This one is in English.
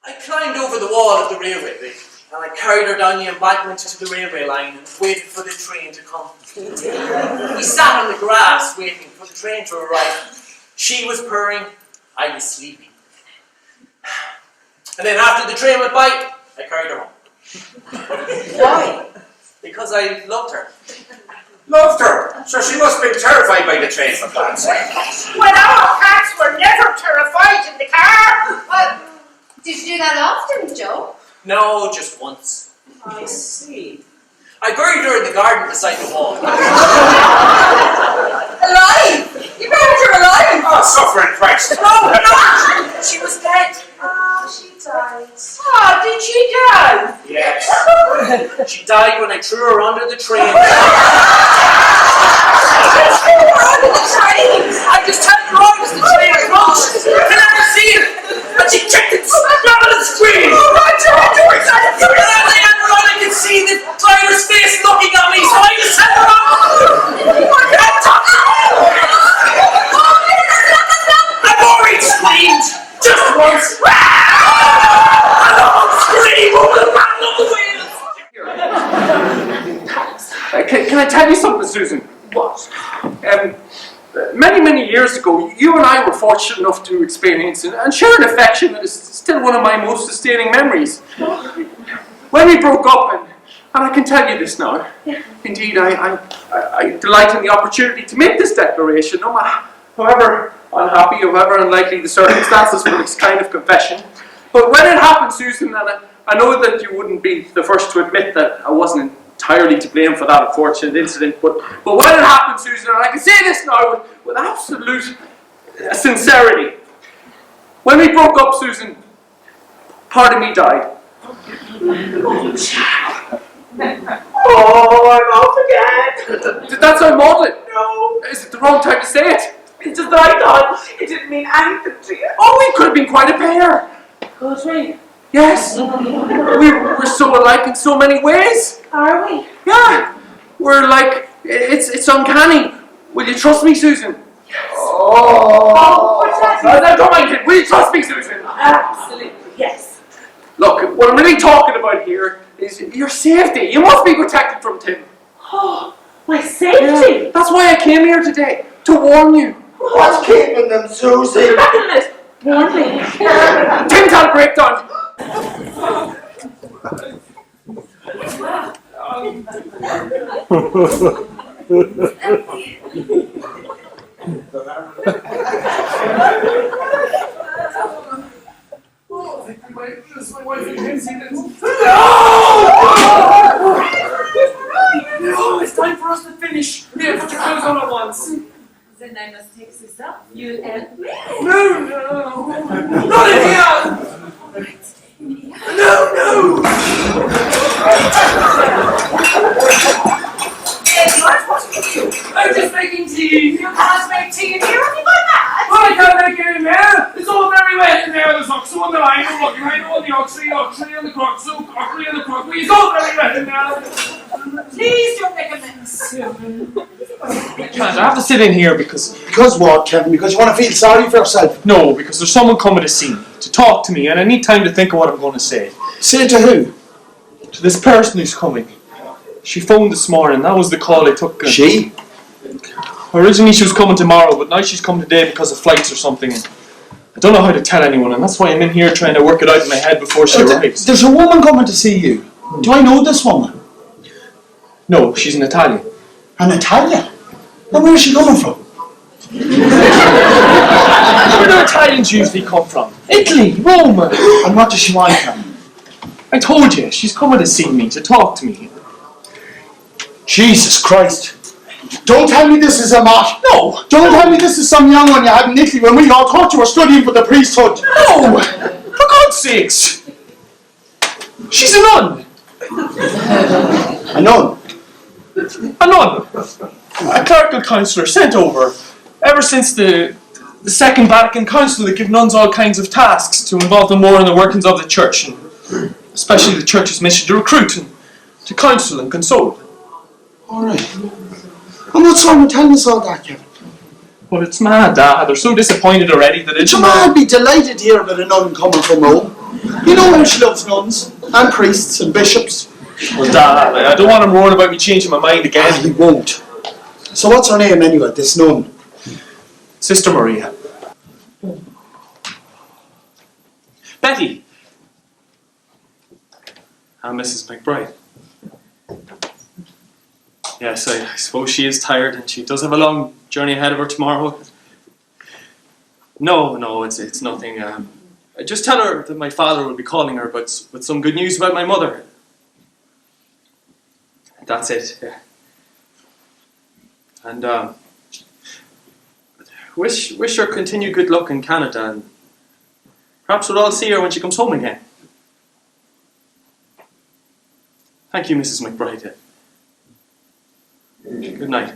I climbed over the wall of the railway bridge, and I carried her down the embankment to the railway line and waited for the train to come. We sat on the grass waiting for the train to arrive. She was purring, I was sleeping. And then after the train went by, I carried her home. Why? Because I loved her. Loved her? So she must have been terrified by the train, for God's sake. Well, our cats were never terrified in the car. Well, did you do that often, Joe? No, just once. I see. I buried her in the garden beside the wall. Alive? You buried her alive? Oh, suffering Christ. No, not! She was dead. Oh, she died. Oh, did she die? Yes. She died when I threw her under the train. Under the train? I just turned around as the train approached. Can I never see it? And she kicked it down and screamed. Oh, Roger, And as I turned around, I could see the driver's face looking at me, so I just turned around. And Maureen screamed just once. A long scream over the battle of the wheels. Can I tell you something, Susan? What? Many years ago, you and I were fortunate enough to experience and share an affection that is still one of my most sustaining memories. When we broke up, and I can tell you this now, indeed, I delight in the opportunity to make this declaration, no matter however unhappy, however unlikely the circumstances for this kind of confession. But when it happened, Susan, and I know that you wouldn't be the first to admit that I wasn't entirely to blame for that unfortunate incident, but when it happened, Susan, and I can say this now with absolute sincerity, when we broke up, Susan, part of me died. Oh, I'm off again. Did that sound maudlin? No. Is it the wrong time to say it? It's just that I thought it didn't mean anything to you. Oh, we could have been quite a pair. Good, we? Yes. We're so alike in so many ways. Are we? Yeah. We're like, it's uncanny. Will you trust me, Susan? Oh, what's that? No, don't mind it. Will you trust me, Susan? Absolutely, yes. Look, what I'm really talking about here is your safety. You must be protected from Tim. Oh, my safety? Yeah. That's why I came here today, to warn you. What's keeping them, Susie? Warn me. Tim's had a breakdown. My wife and Tim see this. No, it's time for us to finish. Yeah, put your clothes on at once. Then I must take this off. You help me. No. Not in here. No. I'm just making tea. You can't make tea in here, anything like that? Well, I can't make it in there. It's all very wet in there. There's oxo on the line, I'm looking right on the oxy on the croxo, crockery on the crockery. It's all very wet in there. Please don't make a mess. I can't. I have to sit in here because... Because what, Kevin? Because you want to feel sorry for yourself? No, because there's someone coming to see me, to talk to me, and I need time to think of what I'm going to say. Say to who? To this person who's coming. She phoned this morning. That was the call I took. She? Originally she was coming tomorrow, but now she's come today because of flights or something. I don't know how to tell anyone, and that's why I'm in here trying to work it out in my head before she arrives. There's a woman coming to see you. Do I know this woman? No, she's an Italian. An Italian? And where is she coming from? Where do Italians usually come from? Italy, Rome. And what does she want, Kevin? I told you, she's coming to see me, to talk to me. Jesus Christ. Don't tell me this is a mock. No. Don't tell me this is some young one you had in Italy when we all thought you were studying for the priesthood. No! For God's sakes! She's a nun! A nun? A nun! A clerical counsellor sent over ever since the Second Vatican Council that give nuns all kinds of tasks to involve them more in the workings of the church, and especially the church's mission to recruit and to counsel and console. Alright. And what's wrong with telling us all that, Kevin? Well, it's mad, Dad. They're so disappointed already that it's Jamal would be delighted to hear about a nun coming from Rome. You know how she loves nuns, and priests, and bishops. Well, Dad, I don't want him roaring about me changing my mind again. He won't. So what's her name anyway, this nun? Sister Maria. Betty. Mrs. McBride. Yes, I suppose she is tired and she does have a long journey ahead of her tomorrow. No, it's nothing. Just tell her that my father will be calling her with some good news about my mother. That's it, yeah. And wish her continued good luck in Canada, and perhaps we'll all see her when she comes home again. Thank you, Mrs. McBride. Good night.